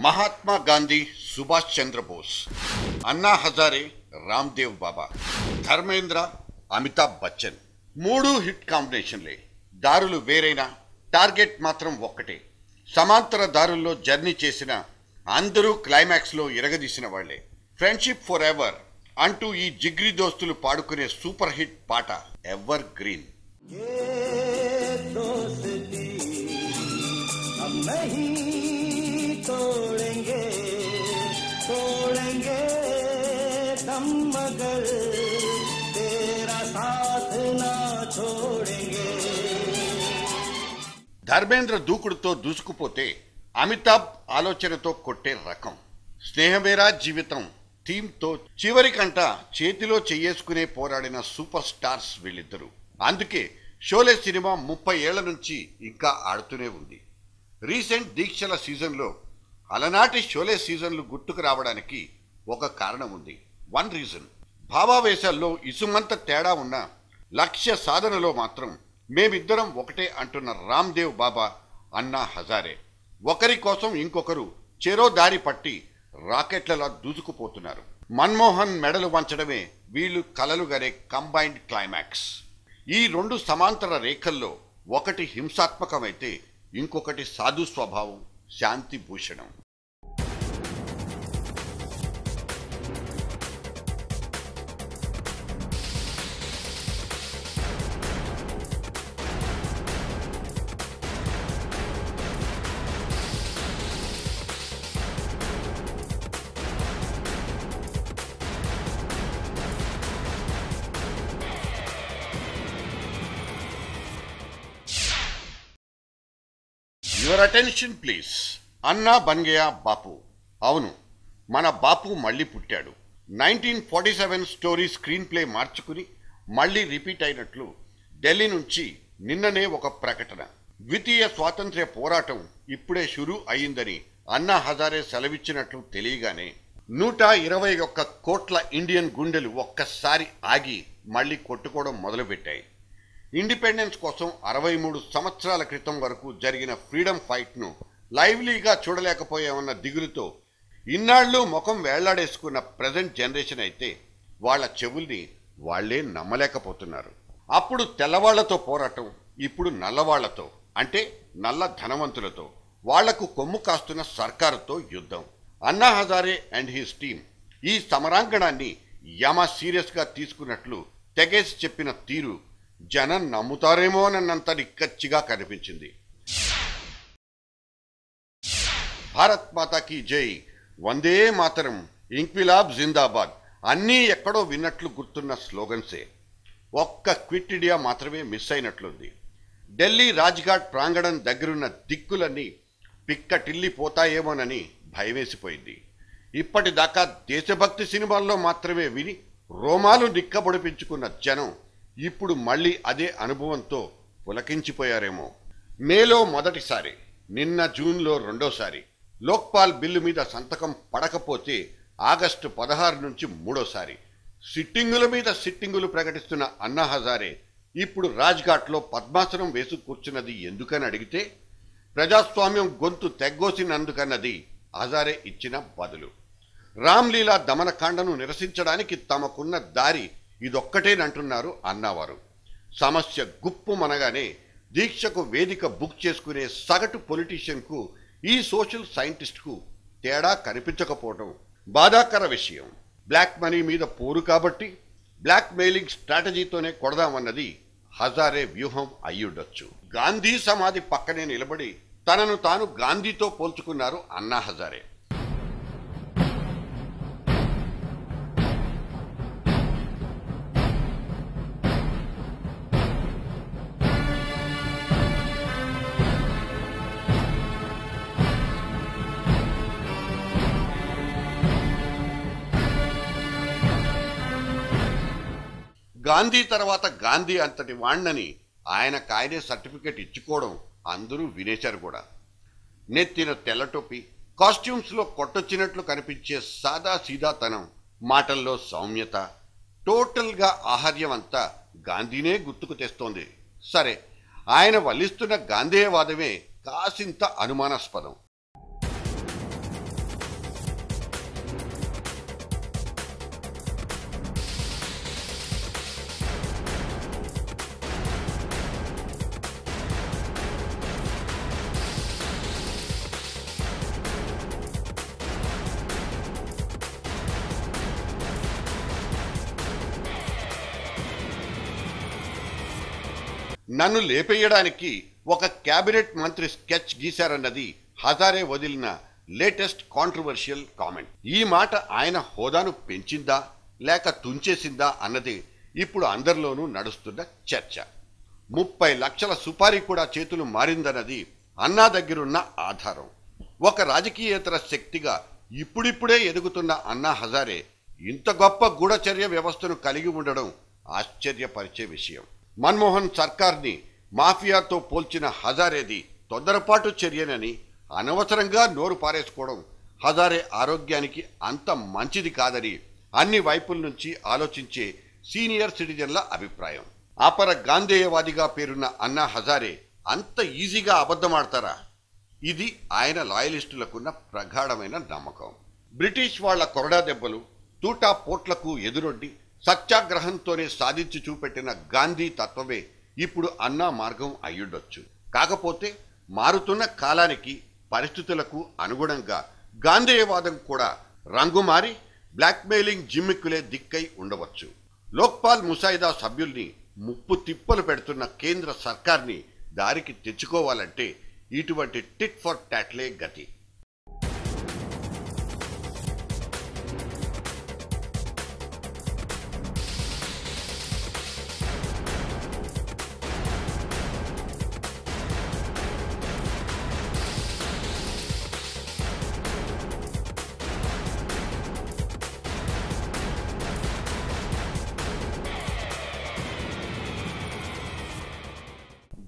మహాత్మా గాంధీ, సుభాష్ చంద్రబోస్, అన్నా హజారే, రామ్దేవ్ బాబా, ధర్మేంద్ర, అమితాబ్ బచ్చన్. మూడు హిట్ కాంబినేషన్లే. దారులు వేరైనా టార్గెట్ మాత్రం ఒక్కటే. సమాంతర దారుల్లో జర్నీ చేసిన అందరూ క్లైమాక్స్లో ఇరగదీసిన వాళ్లే. ఫ్రెండ్షిప్ ఫర్ ఎవర్ అంటూ ఈ జిగ్రీ దోస్తులు పాడుకునే సూపర్ హిట్ పాట ఎవర్ గ్రీన్. ధర్మేంద్ర దూకుడుతో దూసుకుపోతే అమితాబ్ ఆలోచనతో కొట్టే రకం. స్నేహమేరా జీవితం థీమ్తో చివరికంట చేతిలో చెయ్యేసుకునే పోరాడిన సూపర్ స్టార్స్ వీళ్ళిద్దరూ. అందుకే షోలే సినిమా 30 ఏళ్ల నుంచి ఇంకా ఆడుతూనే ఉంది. రీసెంట్ దీక్షల సీజన్లో అలనాటి షోలే సీజన్లు గుర్తుకు రావడానికి ఒక కారణం ఉంది. వన్ రీజన్, భావావేశాల్లో ఇసుమంత తేడా ఉన్న లక్ష్య సాధనలో మాత్రం మేమిద్దరం ఒకటే అంటున్న రామ్దేవ్ బాబా, అన్నా హజారే. ఒకరి కోసం ఇంకొకరు చెరో దారి పట్టి రాకెట్లలా దూసుకుపోతున్నారు. మన్మోహన్ మెడలు వంచడమే వీళ్ళు కలలుగనే కంబైన్డ్ క్లైమాక్స్. ఈ రెండు సమాంతర రేఖల్లో ఒకటి హింసాత్మకమైతే ఇంకొకటి సాధు స్వభావం, శాంతి భూషణం. Your attention please. అన్నా బన్ గయా బాపు. అవును, మన బాపు మళ్ళీ పుట్టాడు. 1947 స్టోరీ స్క్రీన్ ప్లే మార్చుకుని మళ్ళీ రిపీట్ అయినట్లు ఢిల్లీ నుంచి నిన్ననే ఒక ప్రకటన. ద్వితీయ స్వాతంత్ర్య పోరాటం ఇప్పుడే షురూ అయ్యిందని అన్నా హజారే సెలవిచ్చినట్లు తెలియగానే 121 కోట్ల ఇండియన్ గుండెలు ఒక్కసారి ఆగి మళ్ళీ కొట్టుకోవడం మొదలుపెట్టాయి. ఇండిపెండెన్స్ కోసం 63 సంవత్సరాల క్రితం వరకు జరిగిన ఫ్రీడమ్ ఫైట్ను లైవ్లీగా చూడలేకపోయామన్న దిగులుతో ఇన్నాళ్ళు ముఖం వేళ్లాడేసుకున్న ప్రజెంట్ జనరేషన్ అయితే వాళ్ల చెవుల్ని వాళ్లే నమ్మలేకపోతున్నారు. అప్పుడు తెల్లవాళ్లతో పోరాటం, ఇప్పుడు నల్లవాళ్లతో, అంటే నల్ల ధనవంతులతో, వాళ్లకు కొమ్ము కాస్తున్న సర్కారుతో యుద్ధం. Anna Hazare and his team ఈ సమరాంగణాన్ని యమ సీరియస్గా తీసుకున్నట్లు తెగేసి చెప్పిన తీరు జనం నమ్ముతారేమోనన్నంత నిక్కచ్చిగా కనిపించింది. భారత్ మాతాకి జై, వందే మాతరం, ఇంక్విలాబ్ జిందాబాద్ అన్నీ ఎక్కడో విన్నట్లు గుర్తున్న స్లోగన్సే. ఒక్క క్విట్ ఇండియా మాత్రమే మిస్ అయినట్లుంది. ఢిల్లీ రాజ్ఘాట్ ప్రాంగణం దగ్గరున్న దిక్కులన్నీ పిక్కటిల్లిపోతాయేమోనని భయమేసిపోయింది. ఇప్పటిదాకా దేశభక్తి సినిమాల్లో మాత్రమే విని రోమాలు నిక్కబొడిపించుకున్న జనం ఇప్పుడు మళ్ళీ అదే అనుభవంతో పులకించిపోయారేమో. మేలో మొదటిసారి, నిన్న జూన్లో రెండోసారి లోక్పాల్ బిల్లు మీద సంతకం పడకపోతే ఆగస్టు 16 నుంచి మూడోసారి సిట్టింగుల మీద సిట్టింగులు ప్రకటిస్తున్న అన్నా హజారే ఇప్పుడు రాజ్ఘాట్లో పద్మాసనం వేసు కూర్చున్నది ఎందుకని అడిగితే ప్రజాస్వామ్యం గొంతు తెగ్గోసినందుకన్నది హజారే ఇచ్చిన బదులు. రామ్లీలా దమనకాండను నిరసించడానికి తమకున్న దారి ఇదొక్కటేనంటున్నారు అన్నవారు. సమస్య గుప్పు మనగానే దీక్షకు వేదిక బుక్ చేసుకునే సగటు పొలిటీషియన్కు ఈ సోషల్ సైంటిస్ట్కు తేడా కనిపించకపోవడం బాధాకర విషయం. బ్లాక్ మనీ మీద పోరు కాబట్టి బ్లాక్ మెయిలింగ్ స్ట్రాటజీతోనే కొడదామన్నది హజారే వ్యూహం అయ్యుండొచ్చు. గాంధీ సమాధి పక్కనే నిలబడి తనను తాను గాంధీతో పోల్చుకున్నారు అన్నా హజారే. గాంధీ తర్వాత గాంధీ అంతటి వాణ్ణని ఆయనకాయనే సర్టిఫికెట్ ఇచ్చుకోవడం అందరూ వినేశారు కూడా. నెత్తిన తెల్లటోపి, కాస్ట్యూమ్స్లో కొట్టొచ్చినట్లు కనిపించే సాదా సీదాతనం, మాటల్లో సౌమ్యత, టోటల్గా ఆహార్యం అంతా గాంధీనే గుర్తుకు తెస్తోంది. సరే, ఆయన వల్లిస్తున్న గాంధేయవాదమే కాసింత అనుమానాస్పదం. నన్ను లేపేయడానికి ఒక కేబినెట్ మంత్రి స్కెచ్ గీశారన్నది హజారే వదిలిన లేటెస్ట్ కాంట్రవర్షియల్ కామెంట్. ఈ మాట ఆయన హోదాను పెంచిందా లేక తుంచేసిందా అన్నది ఇప్పుడు అందరిలోనూ నడుస్తున్న చర్చ. 30 లక్షల సుపారీ కూడా చేతులు మారిందన్నది అన్నా దగ్గరున్న ఆధారం. ఒక రాజకీయేతర శక్తిగా ఇప్పుడిప్పుడే ఎదుగుతున్న అన్నా హజారే ఇంత గొప్ప గూఢచర్య వ్యవస్థను కలిగి ఉండడం ఆశ్చర్యపరిచే విషయం. మన్మోహన్ సర్కార్ని మాఫియాతో పోల్చిన హజారేది తొందరపాటు చర్యనని అనవసరంగా నోరు పారేసుకోవడం హజారే ఆరోగ్యానికి అంత మంచిది కాదని అన్ని వైపుల నుంచి ఆలోచించే సీనియర్ సిటిజన్ల అభిప్రాయం. అపర గాంధేయవాదిగా పేరున్న అన్నా హజారే అంత ఈజీగా అబద్ధమాడతారా? ఇది ఆయన లాయలిస్టులకున్న ప్రగాఢమైన నమ్మకం. బ్రిటిష్ వాళ్ల కొరడా దెబ్బలు, తూటా పోట్లకు ఎదురొడ్డి సత్యాగ్రహంతోనే సాధించి చూపెట్టిన గాంధీ తత్వమే ఇప్పుడు అన్నా మార్గం అయ్యుండొచ్చు. కాకపోతే మారుతున్న కాలానికి పరిస్థితులకు అనుగుణంగా గాంధేయవాదం కూడా రంగుమారి బ్లాక్మెయిలింగ్ జిమ్మిక్కులే దిక్కై ఉండవచ్చు. లోక్పాల్ ముసాయిదా సభ్యుల్ని ముప్పు తిప్పలు పెడుతున్న కేంద్ర సర్కార్ని దారికి తెచ్చుకోవాలంటే ఇటువంటి టిట్ ఫర్ టాట్లే గతి.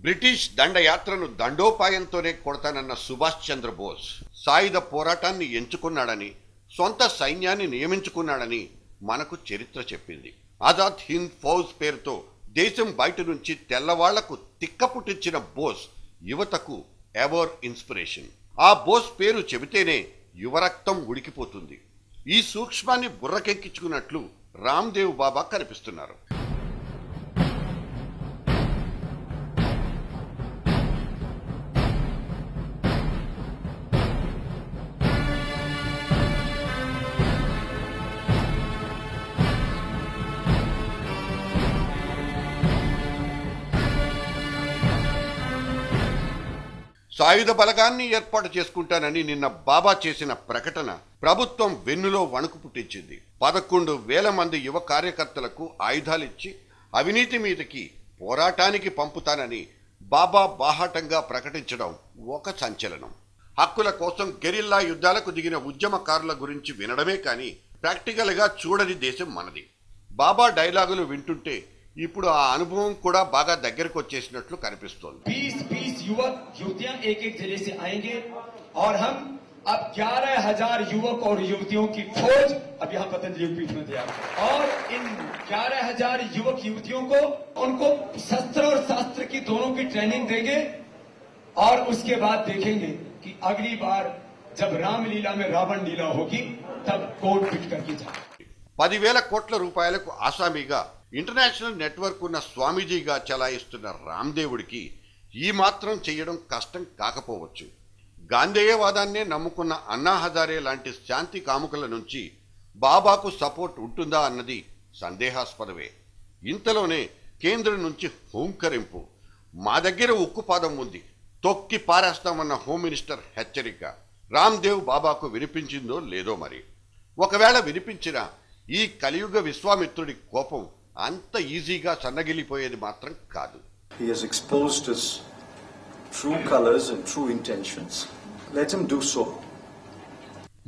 బ్రిటిష్ దండయాత్రను దండోపాయంతోనే కొడతానన్న సుభాష్ చంద్రబోస్ సాయుధ పోరాటాన్ని ఎంచుకున్నాడని, సొంత సైన్యాన్ని నియమించుకున్నాడని మనకు చరిత్ర చెప్పింది. ఆజాద్ హింద్ ఫౌజ్ పేరుతో దేశం బయట నుంచి తెల్లవాళ్లకు తిక్క పుట్టించిన బోస్ యువతకు ఎవర్ ఇన్స్పిరేషన్. ఆ బోస్ పేరు చెబితేనే యువరక్తం ఉడికిపోతుంది. ఈ సూక్ష్మాన్ని బుర్రకెక్కించుకున్నట్లు రామ్దేవ్ బాబా కనిపిస్తున్నారు. సాయుధ బలగాన్ని ఏర్పాటు చేసుకుంటానని నిన్న బాబా చేసిన ప్రకటన ప్రభుత్వం వెన్నులో వణుకు పుట్టించింది. 11,000 మంది యువ కార్యకర్తలకు ఆయుధాలిచ్చి అవినీతి మీదకి పోరాటానికి పంపుతానని బాబా బాహాటంగా ప్రకటించడం ఒక సంచలనం. హక్కుల కోసం గెరిల్లా యుద్ధాలకు దిగిన ఉద్యమకారుల గురించి వినడమే కానీ ప్రాక్టికల్గా చూడని దేశం మనది. బాబా డైలాగులు వింటుంటే ఇప్పుడు ఆ అనుభవం కూడా బాగా దగ్గరకు వచ్చేసినట్లు కనిపిస్తోంది. 20 युवक युवतियां एक जिले से आएंगे और हम अब 11,000 युवक और युवतियों की फौज अब यहाँ पतंजलि पीठ में तैयार और इन 11,000 युवक युवतियों को उनको शस्त्र और शास्त्र की दोनों की ट्रेनिंग देंगे और उसके बाद देखेंगे कि अगली बार जब रामलीला में रावण लीला होगी तब कोट पिट करके जाए. 10,000 కోట్ల రూపాయలకు ఆసామీగా ఇంటర్నేషనల్ నెట్వర్క్ ఉన్న స్వామీజీగా చలాయిస్తున్న రామ్దేవుడికి ఈ మాత్రం చేయడం కష్టం కాకపోవచ్చు. గాంధేయవాదాన్నే నమ్ముకున్న అన్నా హజారే లాంటి శాంతి కాముకుల నుంచి బాబాకు సపోర్ట్ ఉంటుందా అన్నది సందేహాస్పదమే. ఇంతలోనే కేంద్రం నుంచి హోంకరింపు. మా దగ్గర ఉక్కుపాదం ఉంది, తొక్కి పారేస్తామన్న హోమ్ మినిస్టర్ హెచ్చరిక రామ్దేవ్ బాబాకు వినిపించిందో లేదో మరి. ఒకవేళ వినిపించినా ఈ కలియుగ విశ్వామిత్రుడి కోపం అంత ఈజీగా సన్నగిలిపోయేది మాత్రం కాదు. He has exposed his true colors and true intentions. Let him do so.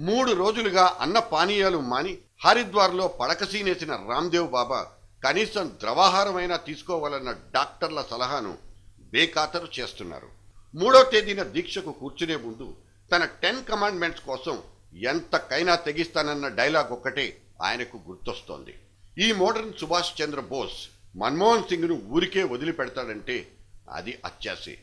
3 రోజులుగా అన్న పానీయాలు మాని హరిద్వార్లో పడకసీనేసిన రామ్దేవ్ బాబా కనీసం ద్రవాహారమైనా తీసుకోవాలన్న డాక్టర్ల సలహాను బేఖాతరు చేస్తున్నారు. 3వ తేదీన దీక్షకు కూర్చునే ముందు తన 10 కమాండ్మెంట్స్ కోసం ఎంతకైనా తెగిస్తానన్న డైలాగ్ ఒక్కటే ఆయనకు గుర్తొస్తోంది. ఈ మోడర్న్ సుభాష్ చంద్ర బోస్ మన్మోహన్ సింగ్ను ఊరికే వదిలిపెడతాడంటే అది అత్యాశే.